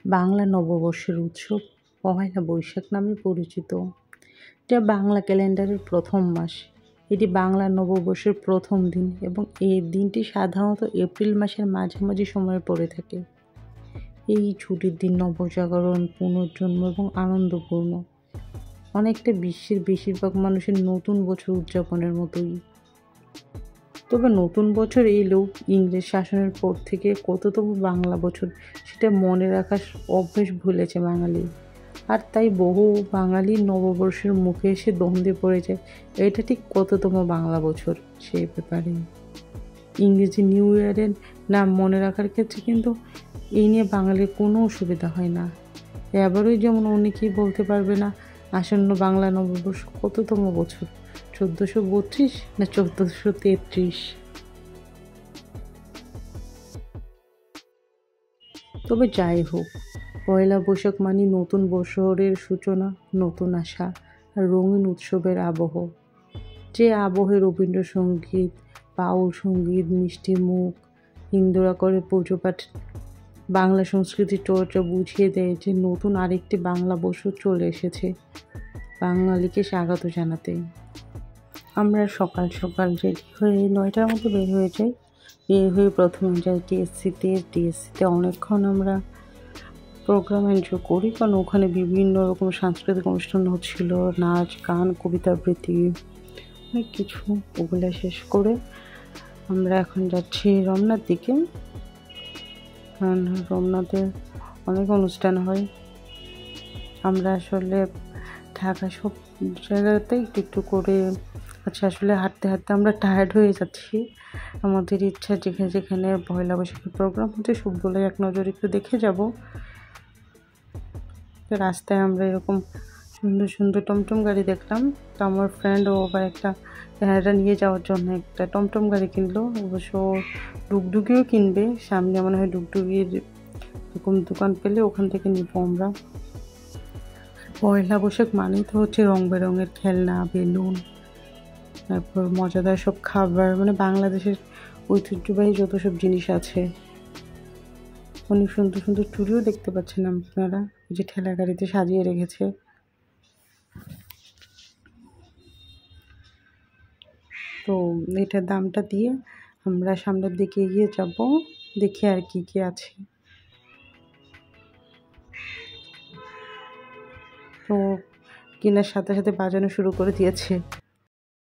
বাংলা নববর্ষের উৎসব পহেলা বৈশাখ নামে পরিচিত। এটা বাংলা ক্যালেন্ডারের প্রথম মাস। এটি বাংলা নববর্ষের প্রথম দিন এবং এই দিনটি সাধারণত এপ্রিল মাসের মাঝামাঝি সময়ে পড়ে থাকে। এই ছুটির দিন নবজাগরণ, পুনর্জন্ম এবং আনন্দপূর্ণ। অনেকটা বিশ্বের বেশিরভাগ মানুষের নতুন বছর উদযাপনের মতোই। তবে নতুন বছর এলেও ইংরেজ শাসনের পর থেকে কততম বাংলা বছর সেটা মনে রাখার অভ্যেস ভুলেছে বাঙালি। আর তাই বহু বাঙালি নববর্ষের মুখে এসে দ্বন্দ্বে পড়ে যায় এটা ঠিক কততম বাংলা বছর সেই ব্যাপারে। ইংরেজি নিউ ইয়ারের নাম মনে রাখার ক্ষেত্রে কিন্তু এই নিয়ে বাঙালির কোনো অসুবিধা হয় না। এবারই যেমন অনেকেই বলতে পারবে না আসন্ন বাংলা নববর্ষ কততম বছর, 1432 না 1433। তবে যাই হোক, পয়লা বৈশাখ মানে নতুন বছরের সূচনা, নতুন আশা আর রঙিন উৎসবের আবহ। যে আবহে রবীন্দ্রসঙ্গীত, বাউল সঙ্গীত, মিষ্টি মুখ, হিন্দুরা করে পুজো পাঠ, বাংলা সংস্কৃতির চর্চা বুঝিয়ে দেয় যে নতুন আরেকটি বাংলা বছর চলে এসেছে বাঙালিকে স্বাগত জানাতে। আমরা সকাল সকাল রেডি হয়ে 9টার মধ্যে বের হয়ে যাই। বের হয়ে প্রথমে যাই ডিএসসিতে অনেকক্ষণ আমরা প্রোগ্রাম এনজয় করি, কারণ ওখানে বিভিন্ন রকম সাংস্কৃতিক অনুষ্ঠান হচ্ছিল, নাচ গান কবিতা আবৃত্তি অনেক কিছু। ওগুলো শেষ করে আমরা এখন যাচ্ছি রমনার দিকে, কারণ রমনাতে অনেক অনুষ্ঠান হয়। আমরা আসলে ঢাকা সব জায়গাতে একটু একটু করে আসলে হাঁটতে হাঁটতে আমরা টায়ার্ড হয়ে যাচ্ছি। আমাদের ইচ্ছা যেখানে যেখানে পয়লা বৈশাখের প্রোগ্রাম হচ্ছে সবগুলো এক নজর একটু দেখে যাব। রাস্তায় আমরা এরকম সুন্দর সুন্দর টমটম গাড়ি দেখলাম, তো আমার ফ্রেন্ড ও আবার একটা ক্যানাডা নিয়ে যাওয়ার জন্য একটা টমটম গাড়ি কিনলো। অবশ্য ডুগডুগিও কিনবে, সামনে মনে হয় ডুগডুগির এরকম দোকান পেলে ওখান থেকে নিব আমরা। পয়লা বৈশাখ মানেই তো হচ্ছে রং বেরঙের খেলনা, বেলুন, তারপর মজাদার সব খাবার, মানে বাংলাদেশের ঐতিহ্যবাহী যত সব জিনিস আছে। অনেক সুন্দর সুন্দর চুড়িও দেখতে পাচ্ছেন আপনারা, যে ঠেলা গাড়িতে সাজিয়ে রেখেছে। তো এটার দামটা দিয়ে আমরা সামনের দিকে এগিয়ে যাব, দেখি আর কি কি আছে। তো কেনার সাথে সাথে বাজানো শুরু করে দিয়েছে।